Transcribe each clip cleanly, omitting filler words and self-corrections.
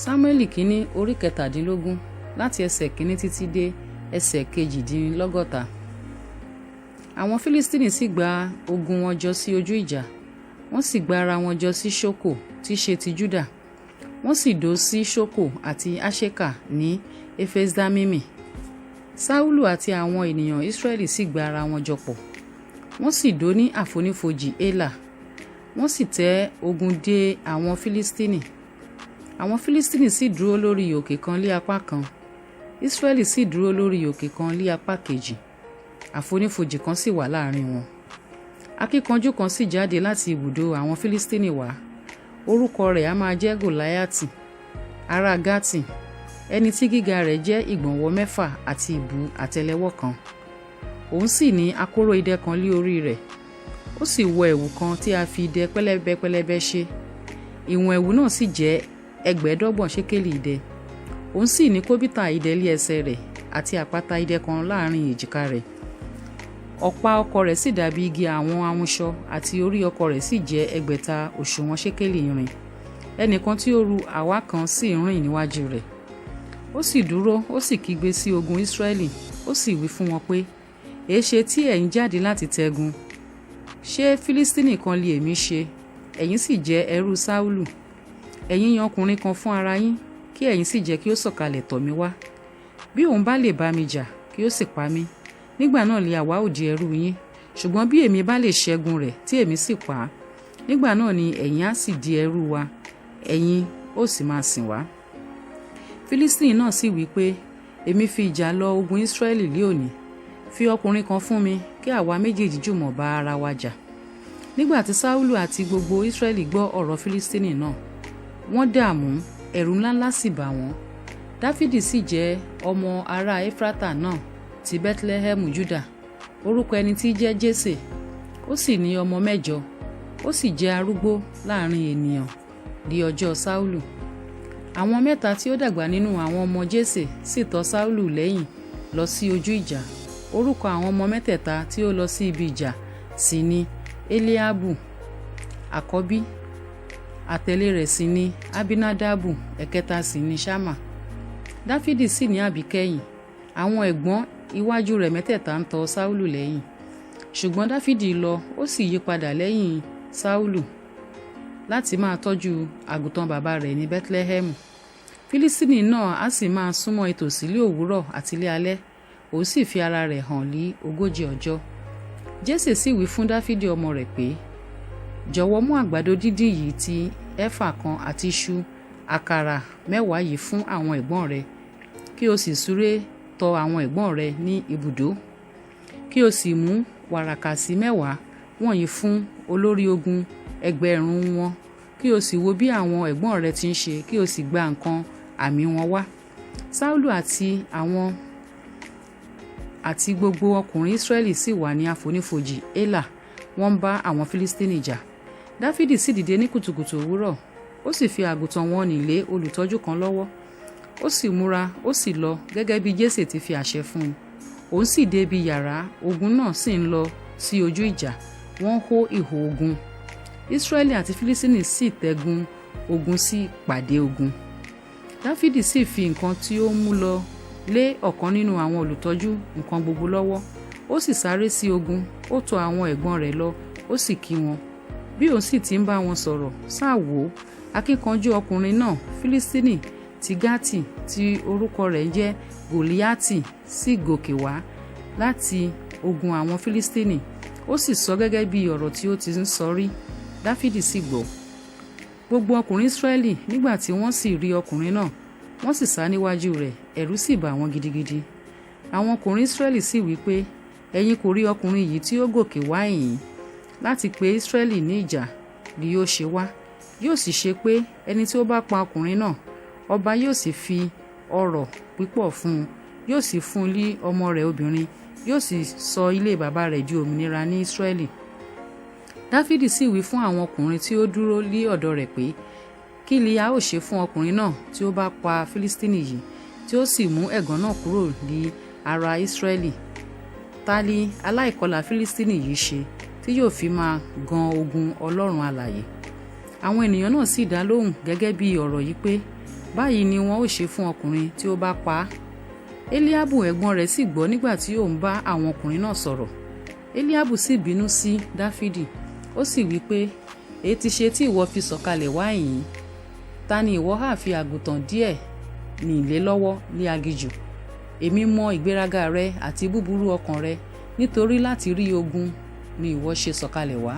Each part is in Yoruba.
Sámúẹ́lì Kini orí Ketadinlogun láti ẹsẹ̀ kìíní títí dé ẹsẹ̀ kejìdínlọ́gọ́ta. Àwọn Fílístínì sì gba ogun wọn jọ sí ojú ìjà, wọ́n sì gba ara wọn jọ sí Ṣókò tí í ṣe ti Júdà, wọ́n sì dó sí Ṣókò àti Aṣeka ní Efesdamimi. Saulu àti àwọn ènìyàn Israẹli sì gba ara wọn jọ pọ̀, wọ́n sì dó ní àfonífojì Élà, wọ́n sì tẹ ogun dé àwọn Fílístínì. Àwọn Fílístínì sì dúró lórí òkè kan lé apá kan, Israẹli sì dúró lórí òkè kan lé apá kejì, àfonífojì kan sì wà láàrin wọn. Akíkanjú kan sì jáde láti ibùdó àwọn Fílístínì wá, orúkọ rẹ̀ a máa jẹ́ Gòláyátì, ará Gátì, ẹni tí gíga rẹ̀ jẹ́ ìgbọ̀nwọ́ 6 àti ìbú àtẹ́lẹwọ́ kan. Òun sì ní akóró idẹ kan lé orí rẹ̀, ó sì wọ ẹ̀wù kan tí a fi idẹ pẹlẹbẹ ṣe, ìwọ̀n ẹ̀wù náà sì jẹ́ 60 ṣékélì idẹ. Òun sì ní kóbítà idẹ lé ẹsẹ̀ rẹ̀ àti àpáta idẹ kan láàrin èjìká rẹ̀. Ọ̀pá ọkọ̀ rẹ̀ sì dàbí igi àwọn amúṣọ àti orí ọkọ̀ rẹ̀ sì jẹ́ 600 òṣùwọ̀n ṣékélì irin. Ẹnìkan tí ó ru àwá kan sì rìn níwájú rẹ̀. Ó sì dúró, ó sì kígbe sí ogun Israẹli, ó sì wí fún wọn pé, èéṣe tí ẹ̀yin jáde láti tẹ́gun? Ṣé Fílístínì kan lè èmi ṣe, ẹ̀yin sì jẹ́ ẹrú Saulu? Ẹ̀yin yan ọkùnrin kan fún ara yín, kí ẹ̀yin sì jẹ́ kí ó sọ̀kalẹ̀ tọ̀ mí wá. Bí òun bá lè bá mi jà, kí ó sì pa mí, nígbà náà ni àwa ó di ẹrú yín. Ṣùgbọ́n bí èmi bá lè ṣẹ́gun rẹ̀ tí èmi sì pa á, nígbà náà ni ẹ̀yin á sì di ẹrú wa, ẹ̀yin ó sì máa sìn wá. Fílístínì náà sì wí pé, èmi fi ìjà lọ ogun Israẹli lé òní, fi ọkùnrin kan fún mi kí àwa méjèèjì jùmọ̀ bá ara wa jà. Nígbà tí Saulu àti gbogbo Israẹli gbọ́ ọ̀rọ̀ Fílístínì náà, wọ́n dààmú, ẹ̀rù ńláńlá sì bà wọ́n. Dáfídì sì jẹ́ ọmọ ará Éfrátà náà ti Bẹ́tílẹ́hẹ́mù Júdà, orúkọ ẹni tí jẹ́ Jésè, ó sì ní ọmọ 8, ó sì jẹ́ arúgbó láàrin ènìyàn di ọjọ́ Saulu. Àwọn 3 tí ó dàgbà nínú àwọn ọmọ Jésè sì tọ̀ Saulu lẹ́yìn lọ sí ojú ìjà. Orúkọ àwọn ọmọ mẹ́tẹ̀ẹ̀ta tí ó lọ sí ibi ìjà sì ni Eliabu àkọ́bí, àtẹ̀lé rẹ̀ sì ni Abinadabu, ẹ̀kẹta sì ni Ṣama. Dáfídì sì ní àbíkẹ́yìn, àwọn ẹ̀gbọ́n iwájú rẹ̀ mẹ́tẹ̀ẹ̀ta ń tọ̀ Saulu lẹ́yìn. Ṣùgbọ́n Dáfídì lọ, ó sì yí padà lẹ́yìn Saulu láti máa tọ́jú àgùntàn bàbá rẹ̀ ní Bẹ́tílẹ́hẹ́mù. Fílístínì náà á sì máa súnmọ́ ìtòsí lé òwúrọ̀ àti lé alẹ́, òun sì fi ara rẹ̀ hàn ní 40 ọjọ́. Jésè sì wí fún Dáfídì ọmọ rẹ̀ pé, jọ̀wọ́ mú àgbàdo dídín yìí ti ẹ̀fà kan àti iṣu àkàrà 10 yìí fún àwọn ẹ̀gbọ́n rẹ̀, kí o sì súré tọ̀ àwọn ẹ̀gbọ́n rẹ̀ ní ibùdó. Kí o sì mú wàràkàsí 10 wọ̀nyí fún olórí ogun 1000 wọn, kí o sì wo bí àwọn ẹ̀gbọ́n rẹ̀ ti ń ṣe, kí o sì gba nǹkan àmì wọn wá. Saulu àti gbogbo ọkùnrin Israẹli sì wà ní àfonífojì Élà, wọ́n bá àwọn Fílístínì jà. Dáfídì sì dìde ní kùtùkùtù òwúrọ̀, ó sì fi àgùntàn wọn nílé olùtọ́jú kan lọ́wọ́, ó sì múra, ó sì lọ gẹ́gẹ́ bí Jésè ti fi àṣẹ fún un. Òun sì dé ibi yàrá ogun náà sì ń lọ sí ojú ìjà, wọ́n hó ìhò ogun. Israẹli àti Fílístínì sì tẹ́gun ogun sí pàdé ogun. Dáfídì sì fi nǹkan tí ó mú lọ lé ọ̀kan nínú àwọn olùtọ́jú nǹkan gbogbo lọ́wọ́, ó sì sáré sí ogun, ó tọ̀ àwọn ẹ̀gbọ́n rẹ̀ lọ, ó sì kí wọn. Bí òun sì ti ń bá wọn sọ̀rọ̀, sáà wò, akíkanjú ọkùnrin náà, Fílístínì ti Gátì tí orúkọ rẹ̀ jẹ́ Gòláyátì, sì gòkè wá láti ogun àwọn Fílístínì, ó sì sọ gẹ́gẹ́ bí ọ̀rọ̀ tí ó ti ń sọ rí. Dáfídì sì gbọ́. Gbogbo ọkùnrin Israẹli nígbà tí wọ́n sì rí ọkùnrin náà, wọ́n sì sá níwájú rẹ̀, ẹ̀rù sì bà wọ́n gidigidi. Àwọn ọkùnrin Israẹli sì wí pé, ẹ̀yin kò rí ọkùnrin yìí tí ó gòkè wá yìí láti pe Israẹli ní ìjà ni yóò ṣe wá. Yóò sì ṣe pé ẹni tí ó bá pa ọkùnrin náà, ọba yóò sì fi ọrọ̀ pípọ̀ fún un, yóò sì fún un ní ọmọ rẹ̀ obìnrin, yóò sì sọ ilé bàbá rẹ̀ di òmìnira ní Israẹli. Dáfídì sì wí fún àwọn ọkùnrin tí ó dúró lí ọ̀dọ̀ rẹ̀ pé, kí li a ó ṣe fún ọkùnrin náà tí ó bá pa Fílístínì yìí, tí ó sì mú ẹ̀gàn náà kúrò ní ara Israẹli? Ta ni aláìkọlà Fílístínì yìí ṣe tí yóò fi máa gan ogun Ọlọ́run alààyè? Àwọn ènìyàn náà sì dá lóhùn gẹ́gẹ́ bí ọ̀rọ̀ yìí pé, báyìí ni wọn ó ṣe fún ọkùnrin tí ó bá pa á. Eliabu ẹ̀gbọ́n rẹ̀ sì gbọ́ nígbà tí ó ń bá àwọn ọkùnrin náà sọ̀rọ̀. Eliabu sì bínú sí Dáfídì, ó sì wí pé, èé ti ṣe tí ìwọ fi sọ̀kalẹ̀ wá yìí? Ta ni ìwọ ha fi àgùntàn díẹ̀ ní ilé lọ́wọ́ ní aginjù? Èmi mọ ìgbéraga rẹ àti búburú ọkàn rẹ, nítorí láti rí ogun ni ìwọ ṣe sọ̀kalẹ̀ wá.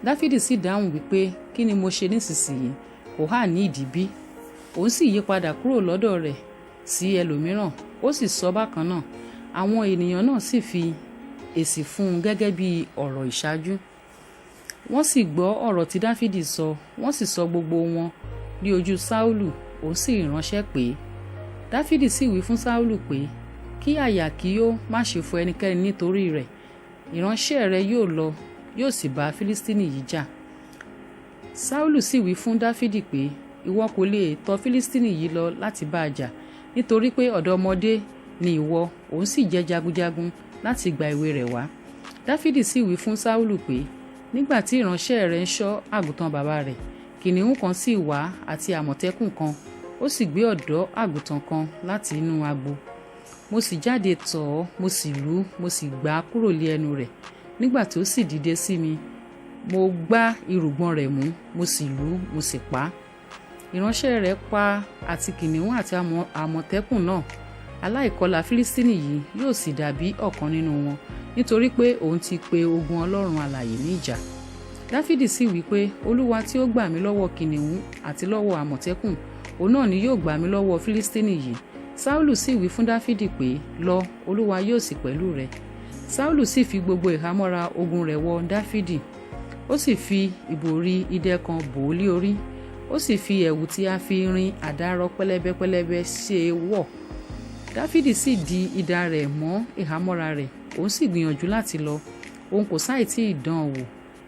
Dáfídì sì dáhùn wípé, kí ni mo ṣe nísinsìnyí? Kò hà ní ìdí bí? Òun sì yí padà kúrò lọ́dọ̀ rẹ̀ sí ẹlòmíràn, ó sì sọ bákan náà. Àwọn ènìyàn náà sì fi èsì fún un gẹ́gẹ́ bí ọ̀rọ̀ ìṣáájú. Wọ́n sì gbọ́ ọ̀rọ̀ tí Dáfídì sọ, wọ́n sì sọ gbogbo wọn ní ojú Sáúlù, òun sì ránṣẹ́ pé. Dáfídì sì wí fún Sáúlù pé, kí àyà kí ó má ṣe fò ẹnikẹ́ni nítorí rẹ̀. Ìránṣẹ́ rẹ yóò lọ, yóò sì bá Fílístínì yìí jà. Sáúlù sì wí fún Dáfídì pé, ìwọ kò lè tọ̀ Fílístínì yìí lọ láti bá a jà, nítorí pé ọ̀dọ́mọdé ni ìwọ, òun sì jẹ́ jagunjagun láti ìgbà èwe rẹ̀ wá. Dáfídì sì wí fún Sáúlù pé, nígbà tí ìránṣẹ́ rẹ̀ ń ṣọ́ àgùntàn bàbá rẹ̀, kìnìún kan sì wá àti àmọ̀tẹ́kùn kan, ó sì gbé ọ̀dọ́ àgùntàn kan láti inú agbo. Mo sì jáde tọ̀ ọ́, mo sì lù ú, mo sì gbá a kúrò lé ẹnu rẹ̀. Nígbà tí ó sì dìde sí mi, mo gbá irùngbọ̀n rẹ̀ mú, mo sì lù ú, mo sì pa á. Ìránṣẹ́ rẹ̀ pa àti kìnìún àti àmọ̀tẹ́kùn náà. Aláìkọlà Fílístínì yìí yóò sì dàbí ọ̀kan nínú wọn, nítorí pé òun ti pe ogun Ọlọ́run alààyè ní ìjà. Dáfídì sì wí pé, Olúwa tí ó gbà mí lọ́wọ́ kìnìún àti lọ́wọ́ àmọ̀tẹ́kùn, òun náà ni yóò gbà mí lọ́wọ́ Fílístínì yìí. Sáúlù sì wí fún Dáfídì pé, lọ, Olúwa yóò sì pẹ̀lú rẹ. Sáúlù sì fi gbogbo ìhámọ́ra ogun rẹ̀ wọ Dáfídì, ó sì fi ìbòrí idẹ kan bò ó lé orí, ó sì fi ẹ̀wù tí a fi irin àdárọ pẹlẹbẹpẹlẹbẹ ṣe wọ̀. Dáfídì sì di idà rẹ̀ mọ́ ìhámọ́ra rẹ̀, òun sì gbìyànjú láti lọ, òun kò sáì tí ì dán an wò.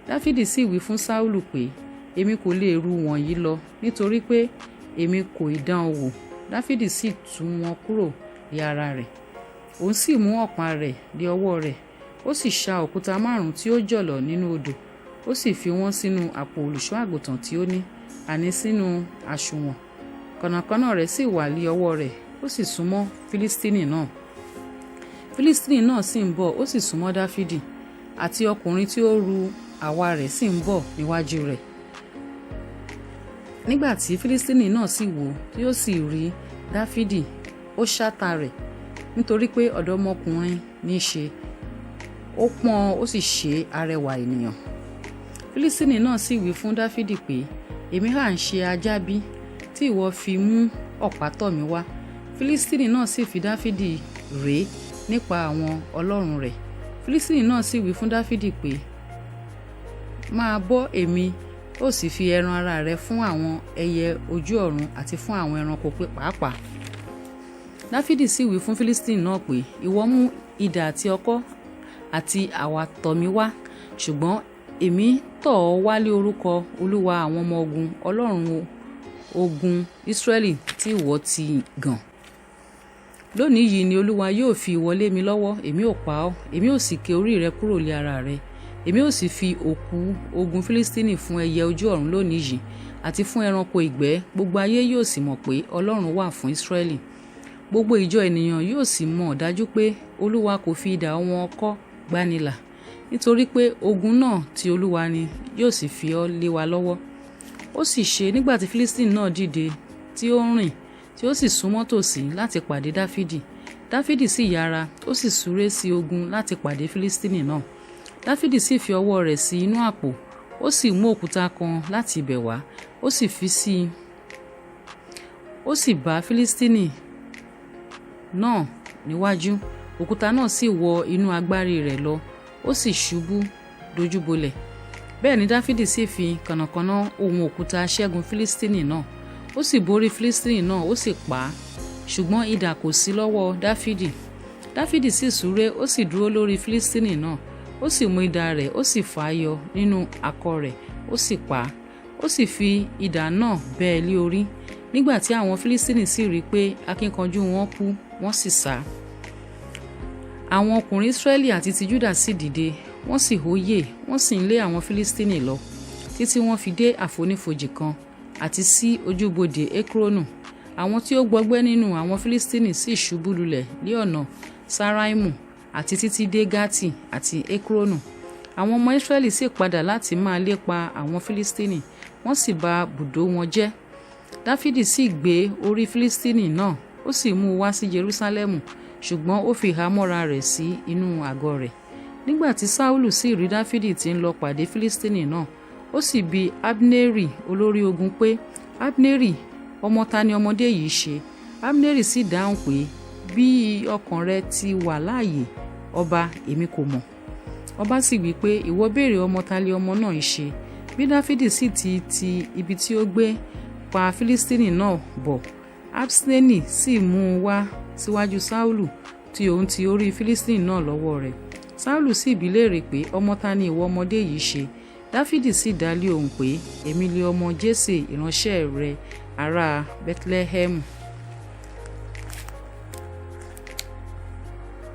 Dáfídì sì wí fún Sáúlù pé, èmi kò lè ru wọ̀nyí lọ, nítorí pé èmi kò ì dán an wò. Dáfídì sì tú wọn kúrò lé ara rẹ̀, òun sì mú ọ̀pá rẹ̀ lé ọwọ́ rẹ̀, ó sì ṣa òkúta 5 tí ó jọ̀lọ̀ nínú odò, ó sì fi wọ́n sínú àpò olùṣọ́ àgùntàn tí ó ní, àní sínú àsùnwọ̀n. Kànnàkànnà rẹ̀ sì wà lé ọwọ́ rẹ̀, ó sì súnmọ́ Fílístínì náà. Fílístínì náà sì ń bọ̀, ó sì súnmọ́ Dáfídì, àti ọkùnrin tí ó ru àwa rẹ̀ sì ń bọ̀ níwájú rẹ̀. Nígbà tí Fílístínì náà sì wò tí ó sì rí Dáfídì, ó ṣáta rẹ̀, nítorí pé ọ̀dọ́mọkùnrin ní í ṣe, ó pọ́n ó sì ṣe arẹwà ènìyàn. Fílístínì náà sì wí fún Dáfídì pé, èmi hà ń ṣe ajá bí, tí ìwọ fi mú ọ̀pá tọ̀ mí wá? Fílístínì náà sì fi Dáfídì ré nípa àwọn ọlọ́run rẹ̀. Fílístínì náà sì wí fún Dáfídì pé, máa bọ́ èmi, ó sì fi ẹran ara rẹ fún àwọn ẹyẹ ojú ọ̀run àti fún àwọn ẹranko pàápàá. Dáfídì sì wí fún Fílístínì náà pé, ìwọ mú idà àti ọkọ́ àti àwà tọ̀ mí wá, ṣùgbọ́n èmi tọ̀ ọ́ wá lé orúkọ Olúwa àwọn ọmọ ogun, Ọlọ́run ogun Ísírẹ́lì tí ìwọ ti gàn. Lónìí yìí ni Olúwa yóò fi ìwọ lé mi lọ́wọ́, èmi ò pa ọ́, èmi ò sì ké orí rẹ kúrò lé ara rẹ. Èmi ò sì fi òkú ogun Fílístínì fún ẹyẹ ojú ọ̀run lónìí yìí, àti fún ẹranko ìgbẹ́, gbogbo ayé yóò sì mọ̀ pé Ọlọ́run wà fún Ísírẹ́lì. Gbogbo ìjọ ènìyàn yóò sì mọ̀ dájú pé Olúwa kò fi idà wọn ọkọ́ gbanilà, nítorí pé ogun náà ti Olúwa ni, yóò sì fi ọ́ lé wa lọ́wọ́. Ó sì ṣe nígbà tí Fílístínì náà dìde, tí ó rìn, tí ó sì súnmọ́ tòsí láti pàdé Dáfídì. Dáfídì sì yára, ó sì súré sí ogun láti pàdé Fílístínì náà. Dáfídì sì fi ọwọ́ rẹ̀ sí inú àpò, ó sì mú òkúta kan láti ibẹ̀ wá, ó sì fi sí i, ó sì bá Fílístínì náà níwájú. Òkúta náà sì wọ inú agbárí rẹ̀ lọ, ó sì ṣubú dojúbolẹ̀. Bẹ́ẹ̀ ni Dáfídì sì fi kànnàkànnà ohun òkúta ṣẹ́gun Fílístínì náà, ó sì borí Fílístínì náà, ó sì pa á, ṣùgbọ́n idà kò sí lọ́wọ́ Dáfídì. Dáfídì sì súré, ó sì dúró lórí Fílístínì náà, ó sì mú idà rẹ̀, ó sì fà á yọ nínú àkọ̀ rẹ̀, ó sì pa á, ó sì fi idà náà bẹ́ ẹ lé orí. Nígbà tí àwọn Fílístínì sì rí pé akíkanjú wọn kú, wọ́n sì sá. Àwọn ọkùnrin Ísírẹ́lì àti ti Júdà sì dìde, wọ́n sì hóyè, wọ́n sì ń lé àwọn Fílístínì lọ, títí wọ́n fi dé àfonífojì kan àti sí ojúbodè Ékronu. àwọn tí ó gbọgbẹ́ nínú àwọn Fílístínì sì ṣubú lulẹ̀ ní ọ̀nà Sáráìmù àti títí dé Gátì àti Ékrònù. Àwọn ọmọ Ísírẹ́lì sì padà láti máa lépa àwọn Fílístínì, wọ́n sì ba bùdó wọn jẹ́. Dáfídì sì gbé orí Fílístínì náà, ó sì mú un wá sí Jerúsálẹ́mù, ṣùgbọ́n ó fi ìhámọ́ra rẹ̀ sí inú àgọ́ rẹ̀. Nígbà tí Sáúlù sì rí Dáfídì tí ń lọ pàdé Fílístínì náà, ó sì bi Abneri olórí ogun pé, Abneri, ọmọ ta ni ọmọdé yìí ṣe? Abneri sì dáhùn pé, bí ọkàn rẹ ti wà láàyè, ọba, èmi kò mọ̀. Ọba sì wí pé, ìwọ béèrè ọmọ ta lé ọmọ náà ṣe. Bí Dáfídì sì ti ibi tí ó gbé pa Fílístínì náà bọ̀, Abneri sì mú un wá síwájú Sáúlù tí òun ti orí Fílístínì náà lọ́wọ́ rẹ̀. Sáúlù sì bi léèrè pé, ọmọ ta ni ìwọ ọmọdé yìí ṣe? Dáfídì sì dá lé ohùn pé, èmi lé ọmọ Jésè ìránṣẹ́ rẹ ará Bẹ́tílẹ́hẹ́mù.